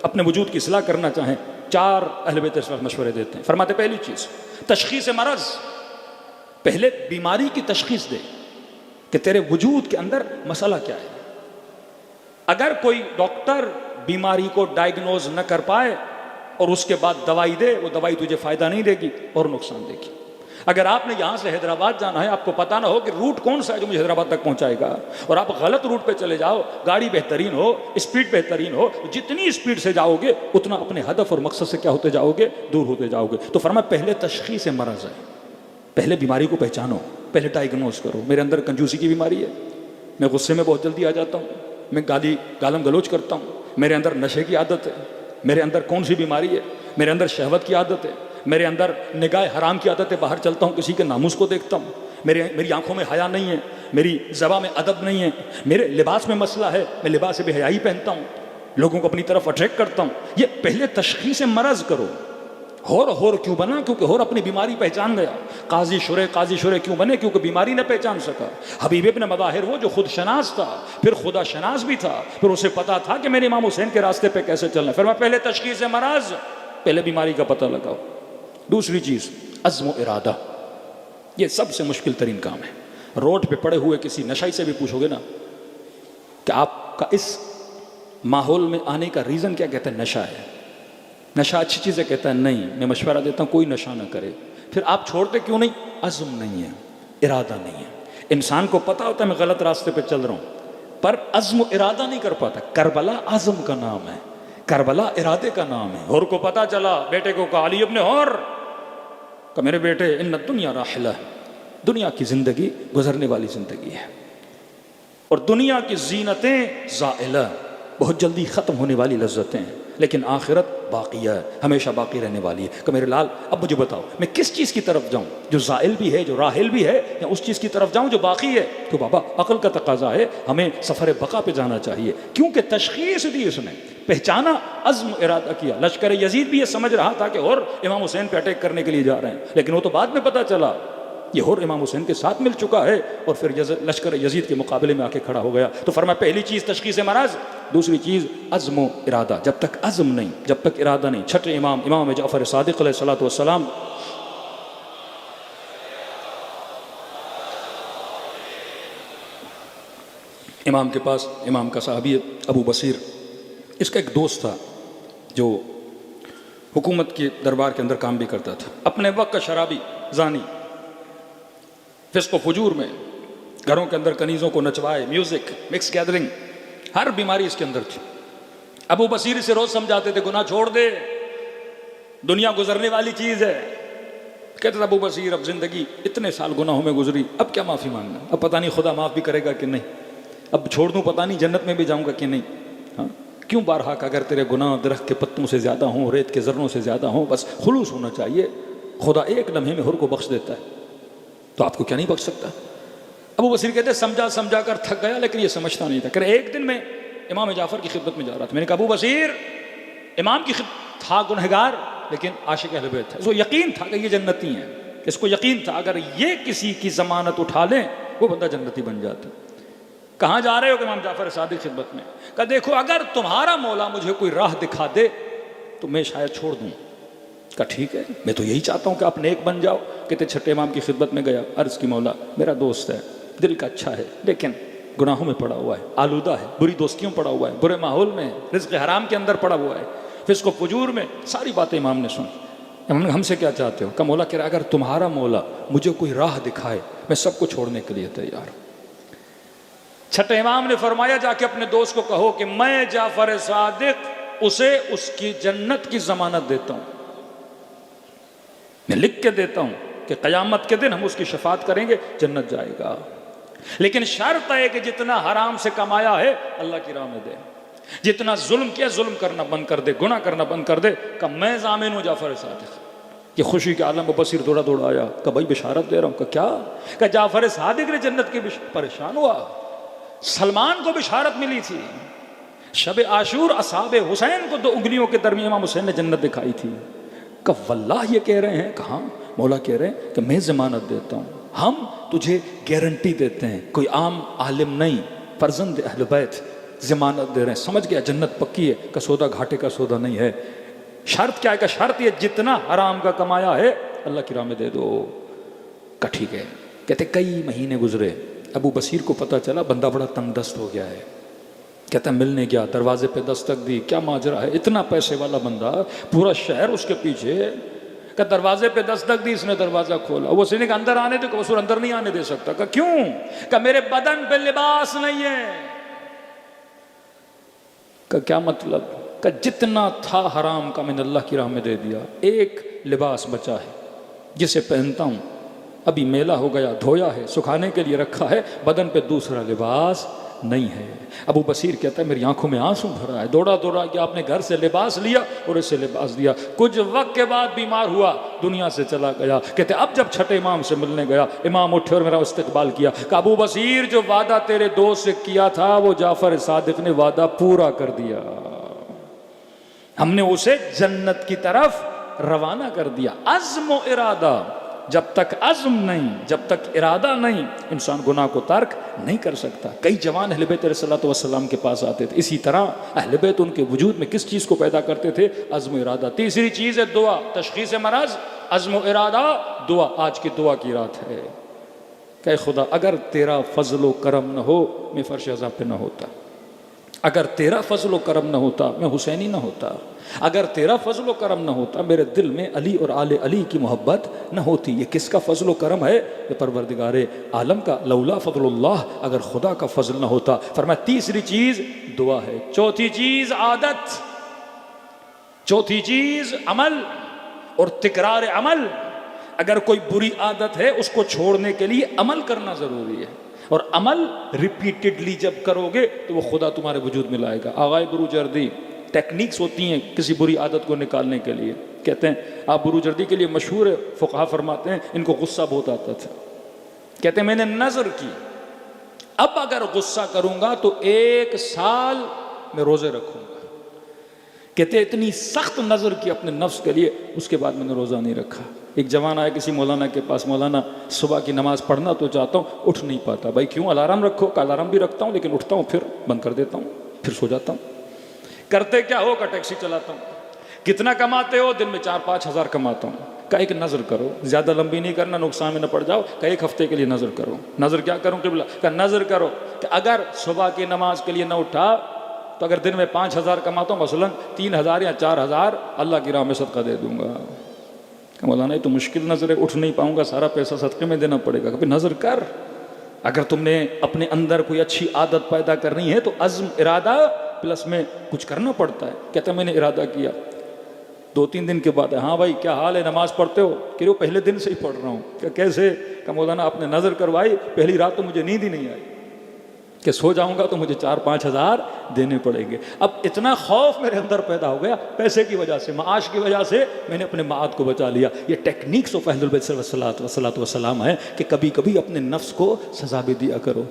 اپنے وجود کی اصلاح کرنا چاہیں 4 اہل بیت اسلام مشورے دیتے ہیں. فرماتے پہلی چیز تشخیص مرض، پہلے بیماری کی تشخیص دے کہ تیرے وجود کے اندر مسئلہ کیا ہے. اگر کوئی ڈاکٹر بیماری کو ڈائیگنوز نہ کر پائے اور اس کے بعد دوائی دے، وہ دوائی تجھے فائدہ نہیں دے گی اور نقصان دے گی. اگر آپ نے یہاں سے حیدرآباد جانا ہے، آپ کو پتہ نہ ہو کہ روٹ کون سا ہے جو مجھے حیدرآباد تک پہنچائے گا، اور آپ غلط روٹ پہ چلے جاؤ، گاڑی بہترین ہو، اسپیڈ بہترین ہو، جتنی اسپیڈ سے جاؤ گے اتنا اپنے ہدف اور مقصد سے کیا ہوتے جاؤ گے، دور ہوتے جاؤ گے. تو فرمایا پہلے تشخیص مرض ہے، پہلے بیماری کو پہچانو، پہلے ڈائیگنوز کرو. میرے اندر کنجوسی کی بیماری ہے، میں غصے میں بہت جلدی آ جاتا ہوں، میں گالم گلوچ کرتا ہوں، میرے اندر نشے کی عادت ہے، میرے اندر کون سی بیماری ہے، میرے اندر شہوت کی عادت ہے، میرے اندر نگاہ حرام کی عادت ہے، باہر چلتا ہوں کسی کے ناموس کو دیکھتا ہوں، میری آنکھوں میں حیا نہیں ہے، میری زبان میں ادب نہیں ہے، میرے لباس میں مسئلہ ہے، میں لباس بے حیائی پہنتا ہوں، لوگوں کو اپنی طرف اٹریکٹ کرتا ہوں. یہ پہلے تشخیص مرض کرو. ہور کیوں بنا؟ کیونکہ ہور اپنی بیماری پہچان گیا. قاضی شرح کیوں بنے؟ کیونکہ بیماری نہ پہچان سکا. حبیب ابن مظاہر وہ جو خود شناس تھا، پھر خدا شناس بھی تھا، پھر اسے پتا تھا کہ میرے امام حسین کے راستے پہ کیسے چلنا ہے. پھر میں پہلے تشخیص مرض، پہلے بیماری کا پتہ لگاؤ. دوسری چیز عزم و ارادہ. یہ سب سے مشکل ترین کام ہے. روڈ پہ پڑے ہوئے کسی نشائی سے بھی پوچھو گے نا کہ آپ کا اس ماحول میں آنے کا ریزن کیا، کہتا ہے نشہ ہے. نشہ اچھی چیز ہے، کہتا ہے نہیں. میں مشورہ دیتا ہوں کوئی نشہ نہ کرے. پھر آپ چھوڑتے کیوں نہیں؟ عزم نہیں ہے، ارادہ نہیں ہے. انسان کو پتا ہوتا ہے میں غلط راستے پہ چل رہا ہوں، پر عزم و ارادہ نہیں کر پاتا. کربلا عزم کا نام ہے، کربلا ارادے کا نام ہے. اور کو پتا چلا، بیٹے کو کہا علی ابن اور کہ میرے بیٹے ان الدنیا راحلہ، دنیا کی زندگی گزرنے والی زندگی ہے، اور دنیا کی زینتیں زائلہ، بہت جلدی ختم ہونے والی لذتیں ہیں، لیکن آخرت باقیہ ہے، ہمیشہ باقی رہنے والی ہے. کہ میرے لال اب مجھے بتاؤ میں کس چیز کی طرف جاؤں، جو زائل بھی ہے، جو راحل بھی ہے، یا اس چیز کی طرف جاؤں جو باقی ہے؟ تو بابا عقل کا تقاضا ہے، ہمیں سفر بقا پہ جانا چاہیے. کیونکہ تشخیص دی اس نے، پہچانا، عزم ارادہ کیا. لشکر یزید بھی یہ سمجھ رہا تھا کہ اور امام حسین پہ اٹیک کرنے کے لیے جا رہے ہیں، لیکن وہ تو بعد میں پتا چلا یہ اور امام حسین کے ساتھ مل چکا ہے، اور پھر لشکر یزید کے مقابلے میں آ کے کھڑا ہو گیا. تو فرمایا پہلی چیز تشخیص مرض، دوسری چیز عزم و ارادہ. جب تک عزم نہیں، جب تک ارادہ نہیں. چھٹے امام جعفر صادق علیہ الصلوۃ والسلام، امام کے پاس، امام کا صحابی ابو بصیر، اس کا ایک دوست تھا جو حکومت کے دربار کے اندر کام بھی کرتا تھا. اپنے وقت کا شرابی، زانی، فسق و فجور میں، گھروں کے اندر کنیزوں کو نچوائے، میوزک، مکس گیدرنگ، ہر بیماری اس کے اندر تھی. ابو بصیر اسے روز سمجھاتے تھے گناہ چھوڑ دے، دنیا گزرنے والی چیز ہے. کہتے تھے ابو بصیر اب زندگی اتنے سال گناہوں میں گزری، اب کیا معافی مانگنا، اب پتہ نہیں خدا معاف بھی کرے گا کہ نہیں، اب چھوڑ دوں پتہ نہیں جنت میں بھی جاؤں گا کہ نہیں. ہاں کیوں بارہا کہ اگر تیرے گناہ درخت کے پتوں سے زیادہ ہوں، ریت کے ذروں سے زیادہ ہوں، بس خلوص ہونا چاہیے، خدا ایک لمحے میں ہر کو بخش دیتا ہے، تو آپ کو کیا نہیں بخش سکتا. ابو بصیر کہتے سمجھا کر تھک گیا، لیکن یہ سمجھتا نہیں تھا. کہ ایک دن میں امام جعفر کی خدمت میں جا رہا تھا، میں نے کہا ابو بصیر، امام کی خدمت تھا گنہگار لیکن عاشق اہل بیت تھا، اس کو یقین تھا کہ یہ جنتی ہیں، اس کو یقین تھا اگر یہ کسی کی ضمانت اٹھا لیں وہ بندہ جنتی بن جاتا. کہاں جا رہے ہو؟ کہ امام جعفر صادق خدمت میں. کہا دیکھو اگر تمہارا مولا مجھے کوئی راہ دکھا دے تو میں شاید چھوڑ دوں. کہا ٹھیک ہے، میں تو یہی چاہتا ہوں کہ آپ نیک بن جاؤ. کہتے چھٹے امام کی خدمت میں گیا، عرض کی مولا میرا دوست ہے، دل کا اچھا ہے، لیکن گناہوں میں پڑا ہوا ہے، آلودہ ہے، بری دوستیوں پڑا ہوا ہے، برے ماحول میں، رزق حرام کے اندر پڑا ہوا ہے، فسق و فجور میں. ساری باتیں امام نے سنی. امام نے ہم سے کیا چاہتے ہو؟ کہ مولا کہہ رہا اگر تمہارا مولا مجھے کوئی راہ دکھائے میں سب کو چھوڑنے کے لیے تیار ہوں. چھٹے امام نے فرمایا جا کے اپنے دوست کو کہو کہ میں جعفر صادق اسے اس کی جنت کی ضمانت دیتا ہوں، میں لکھ کے دیتا ہوں کہ قیامت کے دن ہم اس کی شفاعت کریں گے، جنت جائے گا. لیکن شرط ہے کہ جتنا حرام سے کمایا ہے اللہ کی راہ میں دے، جتنا ظلم کیا ظلم کرنا بند کر دے، گناہ کرنا بند کر دے. کہ میں ضامن ہوں جعفر صادق. یہ خوشی کے عالم ابو بصیر دوڑا آیا کہ بھائی بشارت دے رہا ہوں. کہ کیا؟ کہ جعفر صادق نے جنت کی پریشان ہوا. سلمان کو بشارت ملی تھی، شب عاشور اصحاب حسین کو 2 انگلیوں کے درمیان امام حسین نے جنت دکھائی تھی. کہ واللہ یہ کہہ رہے ہیں؟ کہاں؟ مولا کہہ رہے ہیں کہ میں ضمانت دیتا ہوں، ہم تجھے گارنٹی دیتے ہیں. کوئی عام عالم نہیں، فرزند اہل بیت، ضمانت دے رہے ہیں، سمجھ گیا جنت پکی ہے، کا سودا گھاٹے کا سودا نہیں ہے۔ شرط کیا ہے؟ کہ شرط یہ جتنا حرام کا کمایا ہے اللہ کی راہ میں دے دو۔ کہ ٹھیک ہے۔ کہتے کئی مہینے گزرے، ابو بصیر کو پتہ چلا بندہ بڑا تنگ دست ہو گیا ہے۔ کہتا ملنے گیا، دروازے پہ دستک دی، کیا ماجرا ہے؟ اتنا پیسے والا بندہ، پورا شہر اس کے پیچھے۔ کہ دروازے پہ دستک دی، اس نے دروازہ کھولا، وہ سینے کہ اندر آنے دے، کہ وہ اندر نہیں آنے دے سکتا۔ کہ کیوں؟ کہ میرے بدن پہ لباس نہیں ہے۔ کہ کیا مطلب؟ کہ جتنا تھا حرام کا میں نے اللہ کی راہ میں دے دیا، ایک لباس بچا ہے جسے پہنتا ہوں، ابھی میلا ہو گیا، دھویا ہے، سکھانے کے لیے رکھا ہے، بدن پہ دوسرا لباس نہیں ہے۔ ابو بصیر کہتا ہے میری آنکھوں میں آنسو بھرا ہے، دوڑا دوڑا کہ آپ نے گھر سے لباس لیا اور اسے لباس دیا۔ کچھ وقت کے بعد بیمار ہوا، دنیا سے چلا گیا۔ کہتے اب جب چھٹے امام سے ملنے گیا، امام اٹھے اور میرا استقبال کیا کہ ابو بصیر جو وعدہ تیرے دوست سے کیا تھا وہ جعفر صادق نے وعدہ پورا کر دیا، ہم نے اسے جنت کی طرف روانہ کر دیا۔ عزم و ارادہ، جب تک عزم نہیں، جب تک ارادہ نہیں، انسان گناہ کو ترک نہیں کر سکتا۔ کئی جوان اہل بیت علیہ السلام کے پاس آتے تھے، اسی طرح اہل بیت ان کے وجود میں کس چیز کو پیدا کرتے تھے؟ عزم و ارادہ۔ تیسری چیز ہے دعا، تشخیص مرض، عزم و ارادہ، دعا۔ آج کی دعا کی رات ہے کہ خدا اگر تیرا فضل و کرم نہ ہو میں فرش عذاب پہ نہ ہوتا، اگر تیرا فضل و کرم نہ ہوتا میں حسینی نہ ہوتا، اگر تیرا فضل و کرم نہ ہوتا میرے دل میں علی اور آل علی کی محبت نہ ہوتی۔ یہ کس کا فضل و کرم ہے؟ یہ پروردگار عالم کا، لولا فضل اللہ، اگر خدا کا فضل نہ ہوتا۔ فرمایا تیسری چیز دعا ہے، چوتھی چیز عادت، چوتھی چیز عمل اور تکرار عمل۔ اگر کوئی بری عادت ہے اس کو چھوڑنے کے لیے عمل کرنا ضروری ہے، اور عمل ریپیٹڈلی جب کرو گے تو وہ خدا تمہارے وجود میں لائے گا۔ آغائے بروجردی ٹیکنیکس ہوتی ہیں کسی بری عادت کو نکالنے کے لیے، کہتے ہیں آپ بروجردی کے لیے مشہور ہے، فقہا فرماتے ہیں ان کو غصہ بہت آتا تھا، کہتے ہیں میں نے نظر کی اب اگر غصہ کروں گا تو 1 سال میں روزے رکھوں گا۔ کہتے ہیں اتنی سخت نظر کی اپنے نفس کے لیے، اس کے بعد میں نے روزہ نہیں رکھا۔ ایک جوان آیا کسی مولانا کے پاس، مولانا صبح کی نماز پڑھنا تو چاہتا ہوں، اٹھ نہیں پاتا۔ بھائی کیوں؟ الارم رکھو۔ کہ الارم بھی رکھتا ہوں لیکن اٹھتا ہوں پھر بند کر دیتا ہوں، پھر سو جاتا ہوں۔ کرتے کیا ہو؟ کہ ٹیکسی چلاتا ہوں۔ کتنا کماتے ہو؟ دن میں 4-5 ہزار کماتا ہوں۔ کہ ایک نظر کرو، زیادہ لمبی نہیں کرنا، نقصان میں نہ پڑ جاؤ۔ کہ 1 ہفتے کے لیے نظر کرو۔ نظر کیا کروں قبلہ؟ کہ نظر کرو کہ اگر صبح کی نماز کے لیے نہ اٹھا تو اگر دن میں 5 ہزار کماتا ہوں، مثلاً 3 ہزار یا 4 ہزار اللہ کی راہ میں صدقہ دے دوں گا۔ کہ مولانا یہ تو مشکل نظر ہے، اٹھ نہیں پاؤں گا، سارا پیسہ صدقے میں دینا پڑے گا۔ کہ نظر کر، اگر تم نے اپنے اندر کوئی اچھی عادت پیدا کرنی ہے تو عزم، ارادہ پلس میں کچھ کرنا پڑتا ہے۔ کہتا میں نے ارادہ کیا، 2-3 دن کے بعد ہاں بھائی کیا حال ہے، نماز پڑھتے ہو؟ کہ وہ پہلے دن سے ہی پڑھ رہا ہوں۔ کہ کیسے؟ کہ مولانا آپ نے نظر کروائی، پہلی رات تو مجھے نیند ہی نہیں آئی کہ سو جاؤں گا تو مجھے 4-5 ہزار دینے پڑیں گے۔ اب اتنا خوف میرے اندر پیدا ہو گیا پیسے کی وجہ سے، معاش کی وجہ سے، میں نے اپنے معاد کو بچا لیا۔ یہ ٹیکنیکس آف اہل البیت صلی اللہ علیہ وسلم ہے کہ کبھی کبھی اپنے نفس کو سزا بھی دیا کرو۔